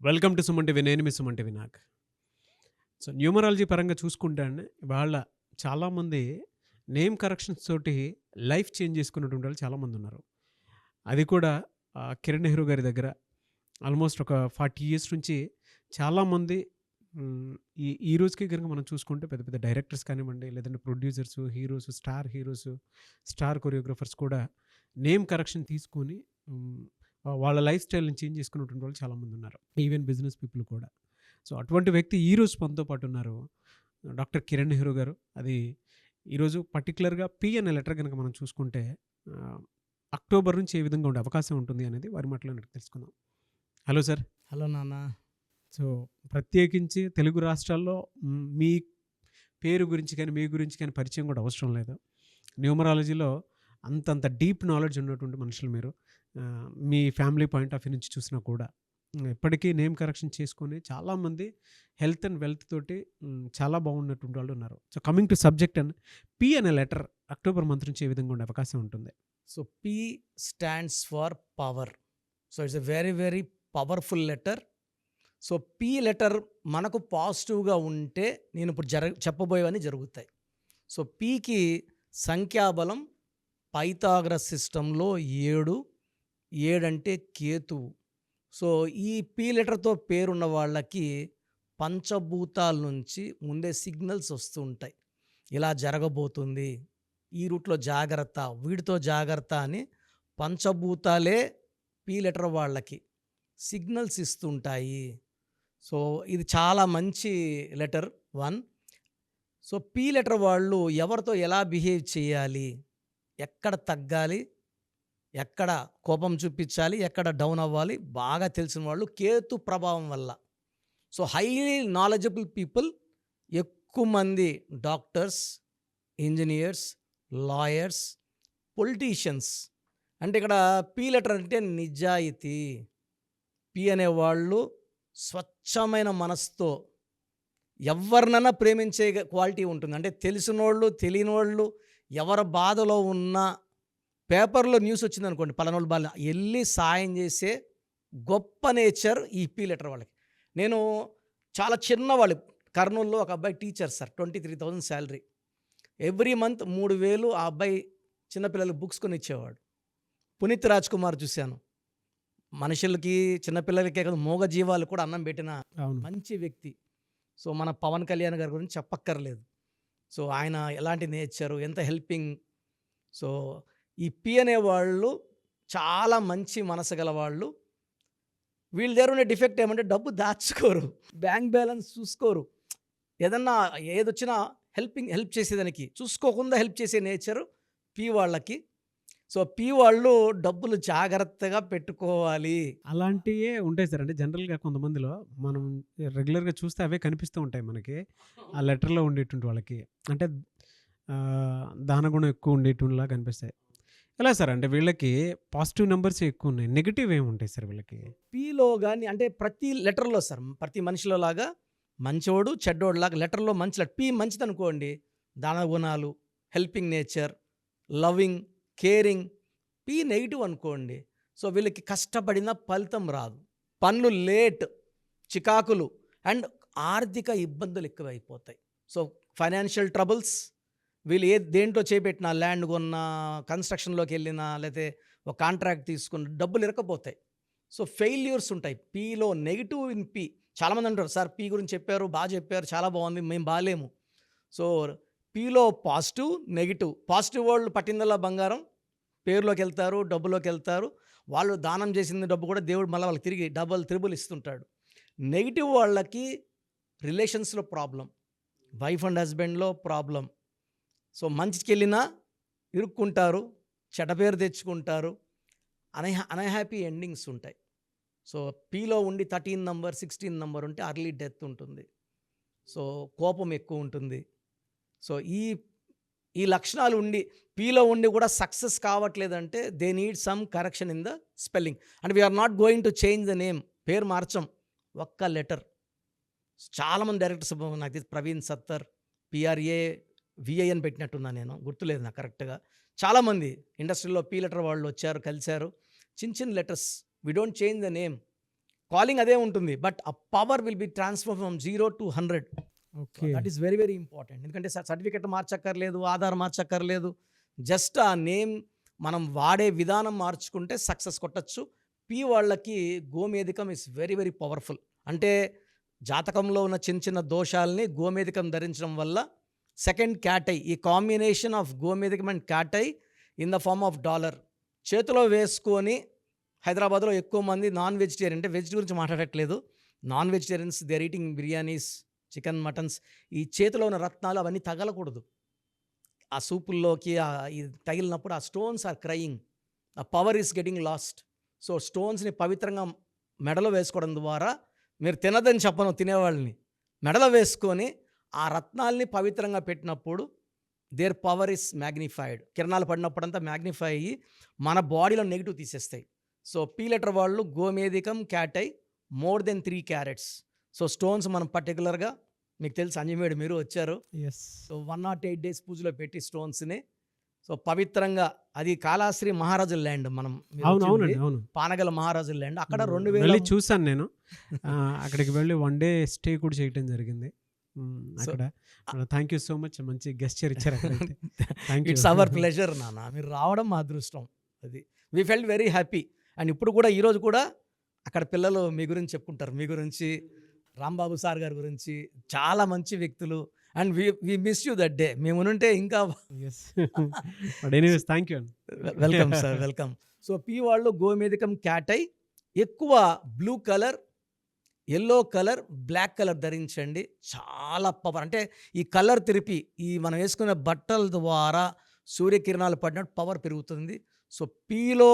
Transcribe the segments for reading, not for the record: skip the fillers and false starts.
Welcome to Suman TV. నేను మీ Suman TV Nag. So numerology పరంగా చూసుకుంటే అండి, ఇవాళ చాలామంది నేమ్ కరెక్షన్స్ తోటి లైఫ్ చేంజ్ చేసుకున్నటువంటి వాళ్ళు చాలామంది ఉన్నారు. అది కూడా కిరణ్ నెహ్రూ గారి దగ్గర ఆల్మోస్ట్ ఒక 40 ఇయర్స్ నుంచి చాలామంది హ్మ్, ఈ ఈ రోజుకి గనుక మనం చూసుకుంటే పెద్ద పెద్ద డైరెక్టర్స్ కానివ్వండి, లేదంటే ప్రొడ్యూసర్స్, హీరోస్, స్టార్ కొరియోగ్రాఫర్స్ కూడా నేమ్ కరెక్షన్ తీసుకొని హ్మ్, వాళ్ళ లైఫ్ స్టైల్‌ని చేంజ్ చేసుకున్నటువంటి వాళ్ళు చాలామంది ఉన్నారు. ఈవెన్ బిజినెస్ పీపుల్ కూడా. సో, అటువంటి వ్యక్తి ఈరోజు మనతో పాటు ఉన్నారు. డాక్టర్ కిరణ్ నెహ్రూ గారు. అది ఈరోజు పర్టిక్యులర్‌గా పి అనే లెటర్ గనక మనం చూసుకుంటే ఆహ్, అక్టోబర్ నుంచి ఏ విధంగా ఉండే అవకాశం ఉంటుంది అనేది వారి మాటలోనే అడిగి తెలుసుకుందాం. Hello sir. హలో నాన్న. సో, ప్రత్యేకించి తెలుగు రాష్ట్రాల్లో మీ పేరు గురించి కానీ, మీ గురించి కానీ పరిచయం కూడా అవసరం లేదు. న్యూమరాలజీలో అంతంత డీప్ నాలెడ్జ్ ఉన్నటువంటి మనుషులు మీరు. మీ ఫ్యామిలీ పాయింట్ ఆఫ్ వ్యూ నుంచి చూసినా కూడా. ఇప్పటికీ నేమ్ కరెక్షన్ చేసుకొని చాలామంది హెల్త్ అండ్ వెల్త్ తోటి చాలా బాగున్నటువంటి వాళ్ళు ఉన్నారు. So, coming to subject and P అనే లెటర్ అక్టోబర్ మంత్ నుంచి ఏ విధంగా ఉండే అవకాశం ఉంటుంది? So P stands for power. So it's a very very powerful letter. So P letter మనకు పాజిటివ్గా ఉంటే నేను ఇప్పుడు చెప్పబోయేవన్నీ జరుగుతాయి. సో పికి సంఖ్యాబలం పైథాగరస్ సిస్టంలో 7. 7 అంటే కేతువు. సో ఈ పి లెటర్తో పేరున్న వాళ్ళకి పంచభూతాల నుంచి ముందే సిగ్నల్స్ వస్తూ ఉంటాయి. ఇలా జరగబోతుంది, ఈ రూట్లో జాగ్రత్త, వీడితో జాగ్రత్త అని పంచభూతాలే పి లెటర్ వాళ్ళకి సిగ్నల్స్ ఇస్తుంటాయి. సో ఇది చాలా మంచి లెటర్ 1. సో పి లెటర్ వాళ్ళు ఎవరితో ఎలా బిహేవ్ చేయాలి, ఎక్కడ తగ్గాలి, ఎక్కడ కోపం చూపించాలి, ఎక్కడ డౌన్ అవ్వాలి బాగా తెలిసిన వాళ్ళు కేతు ప్రభావం వల్ల. సో హైలీ నాలెడ్జబుల్ పీపుల్, ఎక్కువ మంది డాక్టర్స్, ఇంజనీర్స్, లాయర్స్, పొలిటీషియన్స్. అంటే ఇక్కడ పి లెటర్ అంటే నిజాయితీ. పి అనేవాళ్ళు స్వచ్ఛమైన మనసుతో ఎవరినైనా ప్రేమించే క్వాలిటీ ఉంటుంది. అంటే తెలిసినోళ్ళు, తెలియనివాళ్ళు, ఎవరి బాధలో ఉన్నా పేపర్లో న్యూస్ వచ్చిందనుకోండి, పలానోళ్ళు బాధ వెళ్ళి సాయం చేసే గొప్ప నేచర్ ఈ పి లెటర్ వాళ్ళకి. నేను చాలా చిన్నవాళ్ళు, కర్నూలులో ఒక అబ్బాయి teacher sir, 23,000 salary. Every month 3,000 ఆ అబ్బాయి చిన్నపిల్లలకు బుక్స్ కొని ఇచ్చేవాడు. పునీత్ రాజ్ కుమార్ చూశాను. మనుషులకి, చిన్నపిల్లలకే కాదు మూగ జీవాలు కూడా అన్నం పెట్టిన అవును. మంచి వ్యక్తి. సో మన పవన్ కళ్యాణ్ గారి గురించి చెప్పక్కర్లేదు. సో ఆయన ఎలాంటి నేచరు, ఎంత హెల్పింగ్. సో ఈ పి అనేవాళ్ళు చాలా మంచి మనసు గల వాళ్ళు. వీళ్ళ దగ్గర ఉండే డిఫెక్ట్ ఏమంటే డబ్బు దాచుకోరు, బ్యాంక్ బ్యాలెన్స్ చూసుకోరు. ఏదన్నా ఏదొచ్చినా హెల్ప్ చేసేదానికి చూసుకోకుండా హెల్ప్ చేసే నేచరు పి వాళ్ళకి. సో పి వాళ్ళు డబ్బులు జాగ్రత్తగా పెట్టుకోవాలి. అలాంటివే ఉంటాయి సార్. అంటే జనరల్‌గా కొంతమందిలో మనం రెగ్యులర్‌గా చూస్తే అవే కనిపిస్తూ ఉంటాయి మనకి. ఆ లెటర్‌లో ఉండేటువంటి వాళ్ళకి. అంటే దానగుణం ఎక్కువ ఉండేటువంటిలా కనిపిస్తాయి. ఎలా సార్? అంటే వీళ్ళకి పాజిటివ్ నంబర్సే ఎక్కువున్నాయి. నెగెటివ్ ఏముంటాయి సార్ వీళ్ళకి? పిలో కానీ అంటే ప్రతి లెటర్లో సార్, ప్రతి మనిషిలో లాగా మంచోడు చెడ్డోడు లాగా లెటర్లో మంచి లెటర్ పి మంచిది అనుకోండి. దాన గుణాలు, helping nature, loving, caring. P negative అనుకోండి, సో వీళ్ళకి కష్టపడిన ఫలితం రాదు, పనులు లేట్, చికాకులు అండ్ ఆర్థిక ఇబ్బందులు ఎక్కువైపోతాయి. So financial troubles. వీళ్ళు దేంట్లో చేపెట్టినా, ల్యాండ్ కొన్నా, కన్స్ట్రక్షన్లోకి వెళ్ళినా, లేకపోతే ఒక కాంట్రాక్ట్ తీసుకున్న డబ్బులు ఇరకపోతాయి. సో ఫెయిల్యూర్స్ ఉంటాయి పిలో. Negative in P. చాలామంది అంటారు సార్ పి గురించి చెప్పారు, బాగా చెప్పారు, చాలా బాగుంది, మేము బాగాలేము. సో పిలో పాజిటివ్, నెగిటివ్. పాజిటివ్ వాళ్ళు పట్టిందల్లా బంగారం, పేరులోకి వెళ్తారు, డబ్బులోకి వెళ్తారు. వాళ్ళు దానం చేసిన డబ్బు కూడా దేవుడు మళ్ళీ వాళ్ళకి తిరిగి డబల్ త్రిబుల్ ఇస్తుంటాడు. నెగిటివ్ వాళ్ళకి రిలేషన్స్లో ప్రాబ్లం, వైఫ్ అండ్ హస్బెండ్లో ప్రాబ్లం. సో మంచికి వెళ్ళినా ఇరుక్కుంటారు, చెడ్డ పేరు తెచ్చుకుంటారు, అన్హ్యాపీ ఎండింగ్స్ ఉంటాయి. సో పిలో ఉండి 13 నంబర్, 16 నంబర్ ఉంటే అర్లీ డెత్ ఉంటుంది. సో కోపం ఎక్కువ ఉంటుంది. సో ఈ లక్షణాలు ఉండి పిలో ఉండి కూడా సక్సెస్ కావట్లేదంటే they need some correction in the spelling. And we are not going to change the name. పేరు మార్చం, ఒక్క లెటర్. చాలామంది డైరెక్టర్స్, నాకు తెలిసి ప్రవీణ్ సత్తర్, పిఆర్ఏ విఐ అని పెట్టినట్టున్నా, నేను గుర్తులేదు నాకు కరెక్ట్గా. చాలామంది ఇండస్ట్రీలో పి లెటర్ వాళ్ళు వచ్చారు, కలిశారు. చిన్న చిన్న letters, we don't change the name. Calling అదే ఉంటుంది. బట్ ఆ power will be transfer from 0 to 100. Okay. That is very very important. ఎందుకంటే సర్టిఫికేట్ మార్చక్కర్లేదు, ఆధార్ మార్చక్కర్లేదు. జస్ట్ ఆ నేమ్ మనం వాడే విధానం మార్చుకుంటే సక్సెస్ కొట్టొచ్చు. పి వాళ్ళకి గోమేధికం ఇస్ వెరీ వెరీ పవర్ఫుల్. అంటే జాతకంలో ఉన్న చిన్న చిన్న దోషాల్ని గోమేధికం ధరించడం వల్ల సెకండ్ క్యాటై, ఈ కాంబినేషన్ ఆఫ్ గోమేధికం and cat's eye in the form of dollar చేతిలో వేసుకొని, హైదరాబాద్లో ఎక్కువ మంది నాన్ వెజిటేరియన్, అంటే వెజ్ గురించి మాట్లాడట్లేదు, non vegetarians they are eating biryanis, chicken, muttons. ఈ చేతిలో ఉన్న రత్నాలు అవన్నీ తగలకూడదు. ఆ సూపుల్లోకి ఇది తగిలినప్పుడు ఆ స్టోన్స్ ఆర్ క్రయింగ్, ఆ power is getting lost. So స్టోన్స్ని పవిత్రంగా మెడలో వేసుకోవడం ద్వారా, మీరు తినదని చెప్పను తినేవాళ్ళని, మెడలో వేసుకొని ఆ రత్నాల్ని పవిత్రంగా పెట్టినప్పుడు దేర్ పవర్ ఇస్ మ్యాగ్నిఫైడ్. కిరణాలు పడినప్పుడంతా మ్యాగ్నిఫై అయ్యి మన బాడీలో నెగిటివ్ తీసేస్తాయి. సో పీ లెటర్ వాళ్ళు గోమేధికం, cat's eye more than 3 carats. So stones మనం పర్టికులర్గా, మీకు తెలుసు అంజమేడు మీరు వచ్చారు, యెస్. సో 108 days పూజలో పెట్టి స్టోన్స్ని సో పవిత్రంగా, అది కాళాశ్రీ మహారాజుల ల్యాండ్, మనం మీరు అవును. వచ్చింది అవునండి. అవును. పానగల మహారాజుల ల్యాండ్. అక్కడ వెళ్ళి 2000 చూసాను నేను. అక్కడికి వెళ్ళి 1 day స్టే కూడా చేయటం జరిగింది. సో అక్కడ థ్యాంక్ యూ సో మచ్. మంచి గెస్చర్ ఇచ్చారు అక్కడైతే. Thank you. It's our pleasure నాన్న, మీరు రావడం మా అదృష్టం. అది we felt very happy. And ఇప్పుడు కూడా ఈరోజు కూడా అక్కడ పిల్లలు మీ గురించి చెప్పుకుంటారు, మీ గురించి, రాంబాబు సార్ గారి గురించి, చాలా మంచి వ్యక్తులు. And we miss you that day. మేము ఉంటే ఇంకా yes. But anyways thank you అండి. Welcome sir, welcome. So P వాళ్ళు గోమేధికం, క్యాటై ఎక్కువ blue colour, yellow colour, black colour ధరించండి. చాలా పవర్, అంటే ఈ కలర్ థెరపీ, ఈ మనం వేసుకునే బట్టల ద్వారా సూర్యకిరణాలు పడినట్టు పవర్ పెరుగుతుంది. సో పీలో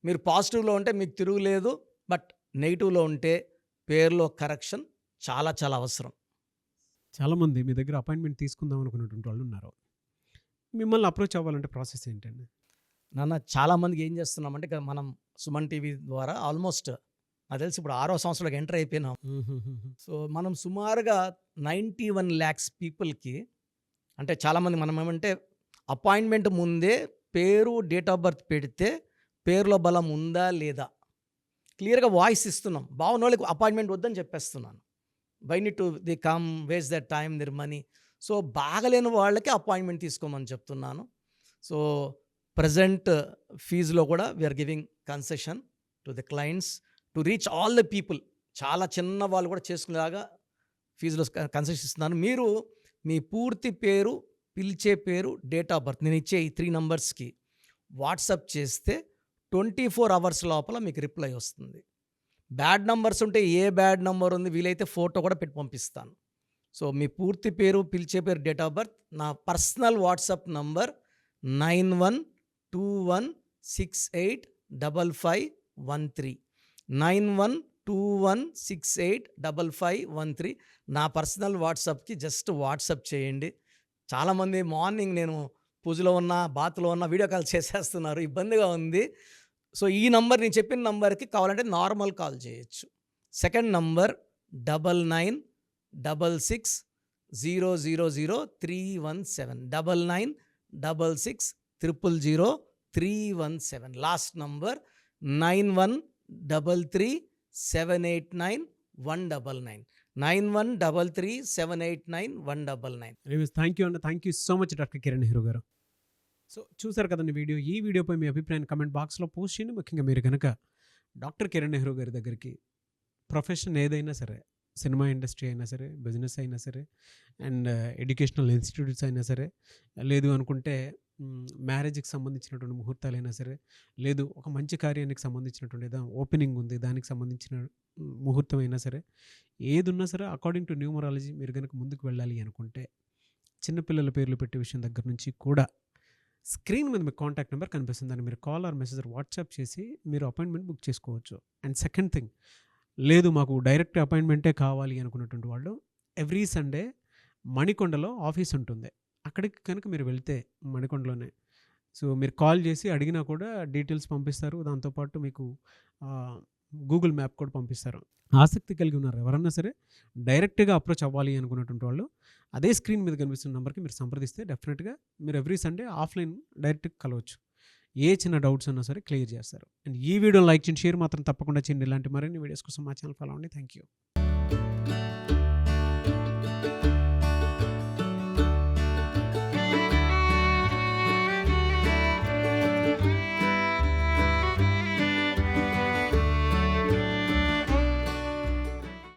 మీరు పాజిటివ్లో ఉంటే మీకు తిరుగులేదు, బట్ నెగిటివ్లో ఉంటే పేరులో కరెక్షన్ చాలా చాలా అవసరం. చాలామంది మీ దగ్గర అపాయింట్మెంట్ తీసుకుందాం అనుకున్నటువంటి వాళ్ళు ఉన్నారు. మిమ్మల్ని అప్రోచ్ అవ్వాలంటే ప్రాసెస్ ఏంటండి? నాన్న చాలామందికి ఏం చేస్తున్నామంటే, ఇక మనం సుమన్ టీవీ ద్వారా ఆల్మోస్ట్ నాకు తెలిసి ఇప్పుడు 6వ సంవత్సరంలోకి ఎంటర్ అయిపోయినాం. సో మనం సుమారుగా 91 lakhs పీపుల్కి, అంటే చాలామంది మనం ఏమంటే అపాయింట్మెంట్ ముందే పేరు, డేట్ ఆఫ్ బర్త్ పెడితే పేరులో బలం ఉందా లేదా క్లియర్గా వాయిస్ ఇస్తున్నాం. బాగున్న వాళ్ళకి అపాయింట్మెంట్ వద్దని చెప్పేస్తున్నాను. Why need to the come waste that time their money. So బాగలేని వాళ్ళకి అపాయింట్మెంట్ తీసుకోమని చెప్తున్నాను. సో ప్రజెంట్ ఫీజులో కూడా we are giving concession to the clients to reach all the people. చాలా చిన్న వాళ్ళు కూడా చేసుకునేలాగా ఫీజులో కన్సెషన్ ఇస్తున్నాను. మీరు మీ పూర్తి పేరు, పిలిచే పేరు, డేట్ ఆఫ్ బర్త్ నేను ఇచ్చే ఈ 3 numbers వాట్సాప్ చేస్తే 24 hours లోపల మీకు రిప్లై వస్తుంది. బ్యాడ్ నంబర్స్ ఉంటే ఏ బ్యాడ్ నంబర్ ఉంది వీలైతే ఫోటో కూడా పెట్టి పంపిస్తాను. సో మీ పూర్తి పేరు, పిలిచే పేరు, డేట్ ఆఫ్ బర్త్, నా పర్సనల్ వాట్సాప్ నంబర్ 9121685513 9121685513 నా పర్సనల్ వాట్సాప్కి జస్ట్ వాట్సాప్ చేయండి. చాలామంది మార్నింగ్ నేను పూజలో ఉన్న, బాత్లో ఉన్న వీడియో కాల్ చేసేస్తున్నారు, ఇబ్బందిగా ఉంది. సో ఈ నంబర్, నేను చెప్పిన నంబర్కి కావాలంటే నార్మల్ కాల్ చేయొచ్చు. Second number 9966000317 9966000317. Last number 9133789199 9133789199. Thank you అండి. Thank you so much doctor Kiran Nehru గారు. సో చూసారు కదండి వీడియో. ఈ వీడియోపై మీ అభిప్రాయాన్ని కమెంట్ బాక్స్లో పోస్ట్ చేయండి. ముఖ్యంగా మీరు కనుక డాక్టర్ కిరణ్ నెహ్రూ గారి దగ్గరికి ప్రొఫెషన్ ఏదైనా సరే, సినిమా ఇండస్ట్రీ అయినా సరే, బిజినెస్ అయినా సరే, అండ్ ఎడ్యుకేషనల్ ఇన్స్టిట్యూట్స్ అయినా సరే, లేదు అనుకుంటే మ్యారేజ్కి సంబంధించినటువంటి ముహూర్తాలైనా సరే, లేదు ఒక మంచి కార్యానికి సంబంధించినటువంటి ఓపెనింగ్ ఉంది దానికి సంబంధించిన ముహూర్తం అయినా సరే, ఏది ఉన్నా సరే అకార్డింగ్ టు న్యూమరాలజీ మీరు కనుక ముందుకు వెళ్ళాలి అనుకుంటే, చిన్నపిల్లల పేర్లు పెట్టే విషయం దగ్గర నుంచి కూడా స్క్రీన్ మీద మీకు కాంటాక్ట్ నెంబర్ కనిపిస్తుంది. దాన్ని మీరు కాల్ ఆర్ మెసేజ్ వాట్సాప్ చేసి మీరు అపాయింట్మెంట్ బుక్ చేసుకోవచ్చు. అండ్ సెకండ్ థింగ్, లేదు మాకు డైరెక్ట్ అపాయింట్మెంటే కావాలి అనుకున్నటువంటి వాళ్ళు ఎవ్రీ సండే మణికొండలో ఆఫీస్ ఉంటుంది. అక్కడికి కనుక మీరు వెళ్తే మణికొండలోనే, సో మీరు కాల్ చేసి అడిగినా కూడా డీటెయిల్స్ పంపిస్తారు. దాంతోపాటు మీకు గూగుల్ మ్యాప్ కూడా పంపిస్తారు. ఆసక్తి కలిగి ఉన్నారు ఎవరన్నా సరే డైరెక్ట్గా అప్రోచ్ అవ్వాలి అనుకున్నటువంటి వాళ్ళు అదే స్క్రీన్ మీద కనిపిస్తున్న నెంబర్కి మీరు సంప్రదిస్తే డెఫినెట్గా మీరు ఎవ్రీ సండే ఆఫ్లైన్ డైరెక్ట్గా కలవచ్చు. ఏ చిన్న డౌట్స్ ఉన్నా సరే క్లియర్ చేస్తారు. అండ్ ఈ వీడియోని లైక్ చేయండి, షేర్ మాత్రం తప్పకుండా చేయండి. ఇలాంటి మరిన్ని వీడియోస్ కోసం మా ఛానల్ ఫాలో అవ్వండి. Thank you.